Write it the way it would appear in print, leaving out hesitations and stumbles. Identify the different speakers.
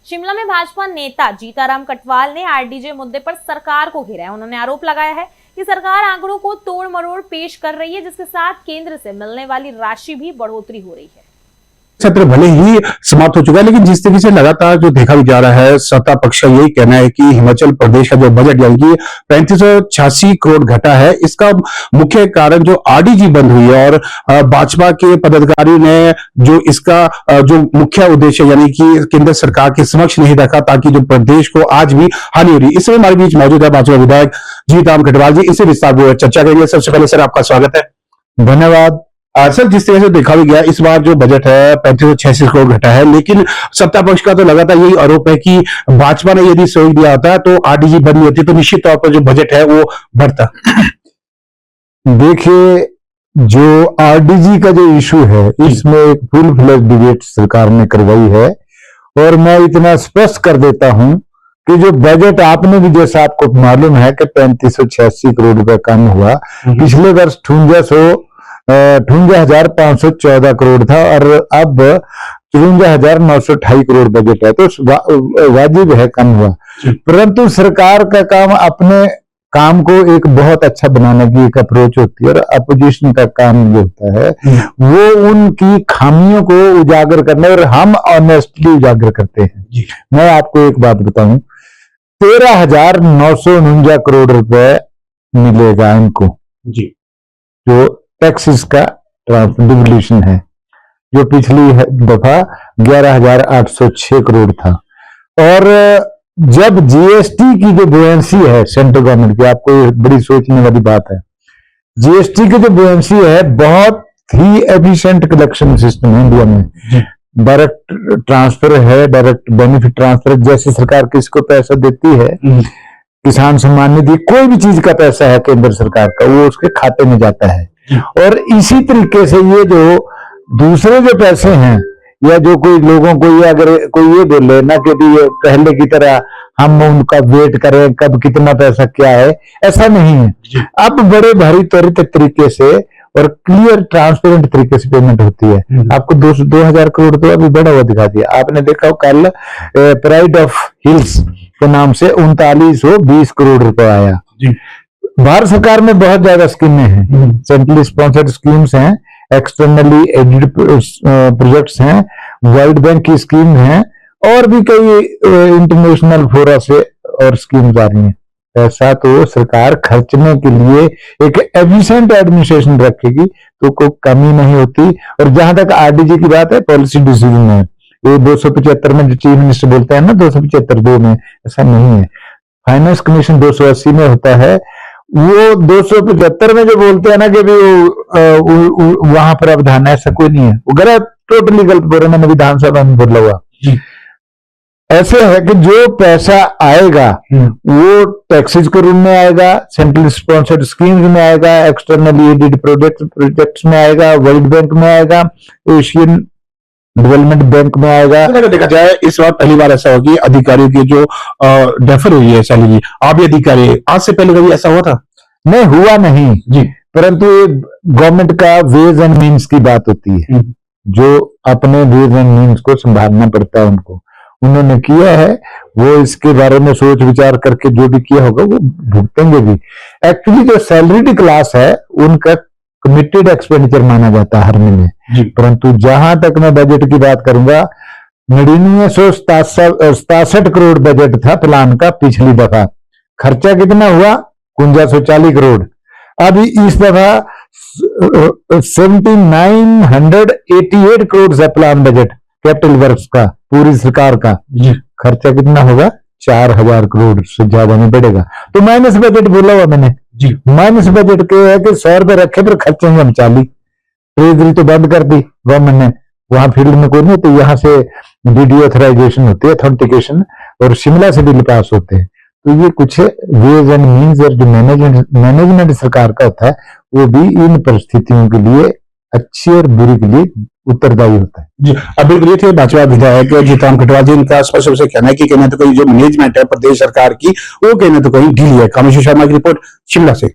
Speaker 1: शिमला में भाजपा नेता जीताराम कटवाल ने आरडीजे मुद्दे पर सरकार को घेरा है। उन्होंने आरोप लगाया है कि सरकार आंकड़ों को तोड़ मरोड़ पेश कर रही है, जिसके साथ केंद्र से मिलने वाली राशि भी बढ़ोतरी हो रही है।
Speaker 2: सत्र भले ही समाप्त हो चुका है, लेकिन जिस तरीके से लगातार जो देखा भी जा रहा है, सत्ता पक्ष का यही कहना है कि हिमाचल प्रदेश का जो बजट यानी कि 3586 करोड़ घटा है, इसका मुख्य कारण जो आरडीजी बंद हुई है और भाजपा के पदाधिकारी ने जो इसका जो मुख्य उद्देश्य यानी कि केंद्र सरकार के समक्ष नहीं रखा, ताकि जो प्रदेश को आज भी हानि हो रही है। इस समय हमारे बीच मौजूद है भाजपा विधायक जीताराम कटवाल जी, इसे विस्तार पूर्वक चर्चा करेंगे। सबसे पहले सर आपका स्वागत है।
Speaker 3: धन्यवाद।
Speaker 2: सर, जिस तरह से देखा भी गया, इस बार जो बजट है 3586 करोड़ घटा है, लेकिन सत्ता पक्ष का तो लगातार यही आरोप है कि भाजपा ने यदि सहयोग दिया होता तो आरडीजी बंद होती तो निश्चित तौर पर जो बजट है वो बढ़ता।
Speaker 3: देखिए, जो आरडीजी का जो इशू है, इसमें एक फुल फ्लेज डिबेट सरकार ने करवाई है और मैं इतना स्पष्ट कर देता हूं कि जो बजट आपने भी, जैसा आपको मालूम है कि 3586 करोड़ रुपए कम हुआ। पिछले वर्ष 58,514 करोड़ था और अब 54,928 करोड़ बजट है, तो वाजिब है कम हुआ। परंतु सरकार का काम अपने काम को एक बहुत अच्छा बनाने की एक अप्रोच होती है और अपोजिशन का काम जो होता है वो उनकी खामियों को उजागर करना, और हम ऑनेस्टली उजागर करते हैं। मैं आपको एक बात बताऊं, 13,949 करोड़ रुपए मिलेगा इनको जी, जो टैक्सेस का डिवोल्यूशन है, जो पिछली दफा 11,806 करोड़ था। और जब जीएसटी की जो बुएंसी है सेंट्रल गवर्नमेंट की, आपको बड़ी सोचने वाली बात है, जीएसटी की जो बुएंसी है, बहुत ही एफिशिएंट कलेक्शन सिस्टम है इंडिया में। डायरेक्ट ट्रांसफर है, डायरेक्ट बेनिफिट ट्रांसफर, जैसे सरकार किसको पैसा देती है, किसान सम्मान निधि, कोई भी चीज का पैसा है केंद्र सरकार का, वो उसके खाते में जाता है। और इसी तरीके से ये जो दूसरे जो पैसे हैं, या जो कोई लोगों को ये अगर कोई ये बोले ना कि ये पहले की तरह हम उनका वेट करें कब कितना पैसा क्या है, ऐसा नहीं है। अब बड़े भारी त्वरित तरीके से और क्लियर ट्रांसपेरेंट तरीके से पेमेंट होती है। आपको 2,000 करोड़ तो अभी बढ़ा हुआ दिखा दिया। आपने देखा हो कल प्राइड ऑफ हिल्स के नाम से 3920 करोड़ रुपए आया। भारत सरकार में बहुत ज्यादा स्कीमें हैं, सेंट्रली स्पॉन्सर्ड स्कीम्स हैं, एक्सटर्नली एडेड प्रोजेक्ट्स हैं, वर्ल्ड बैंक की स्कीम है, और भी कई इंटरनेशनल फोरा से और स्कीम्स आ रही हैं। पैसा तो सरकार खर्चने के लिए एक एफिशिएंट एडमिनिस्ट्रेशन रखेगी तो कोई कमी नहीं होती। और जहां तक आरडीजी की बात है, पॉलिसी डिसीजन है, ये 275 में जो चीफ मिनिस्टर बोलते हैं ना, 275(2) में, ऐसा नहीं है। फाइनेंस कमीशन 280 में होता है। वो 275 में जो बोलते हैं ना कि भी वहां प्रावधान है, ऐसा कोई नहीं है, वो गलत, टोटली गलत बोल रहे हैं। मैंने विधानसभा में बोला हुआ ऐसे है कि जो पैसा आएगा वो टैक्सेज के रूप में आएगा, सेंट्रल स्पॉन्सर्ड स्कीम्स में आएगा, एक्सटर्नली एडेड प्रोजेक्ट्स में आएगा, वर्ल्ड बैंक में आएगा, एशियन डेवलपमेंट बैंक में आएगा।
Speaker 2: अगर देखा जाए, इस बार पहली बार ऐसा होगी अधिकारियों की जो डेफर हुई है सैलरी। आप भी अधिकारी, आज से पहले कभी ऐसा हुआ था?
Speaker 3: नहीं हुआ नहीं जी, परंतु गवर्नमेंट का वेज एंड मीन्स की बात होती है, जो अपने वेज एंड मीन्स को संभालना पड़ता है उनको। उन्होंने किया है, वो इसके बारे में सोच विचार करके जो भी किया होगा वो भुगतेंगे भी। एक्चुअली जो सैलरीड क्लास है उनका कमिटेड एक्सपेंडिचर माना जाता है हर महीने, परंतु जहां तक मैं बजट की बात करूंगा, 9967 करोड़ बजट था प्लान का पिछली दफा। खर्चा कितना हुआ? 5140 करोड़। अभी इस दफा 7988 करोड़ है प्लान बजट कैपिटल वर्क्स का, पूरी सरकार का। खर्चा कितना होगा? 4000 करोड़ से ज्यादा में बढ़ेगा। तो माइनस बजट बोला हुआ मैंने जी। माइनस बजट के है कि 100 रुपए रखे पर खर्चेंगे हम 40। ट्रेजरी तो बंद कर दी गवर्नमेंट ने, वहां फील्ड में कोई नहीं, तो यहाँ से डीडी ऑथराइजेशन होती है, अथेंटिकेशन, और शिमला से बिल पास होते हैं। तो ये कुछ वेज एंड मीन्स और जो मैनेजमेंट सरकार का होता है, वो भी इन परिस्थितियों के लिए अच्छी और बुरी के लिए उत्तरदायी होता है
Speaker 2: जी। अभी ये थे भाजपा विधायक जीताराम कटवाल जी। इनका स्पष्ट रूप से कहना है कि कहना तो कहीं जो मैनेजमेंट है प्रदेश सरकार की, वो कहना तो कहीं ढीली है। कामेश्वर शर्मा की रिपोर्ट शिमला से।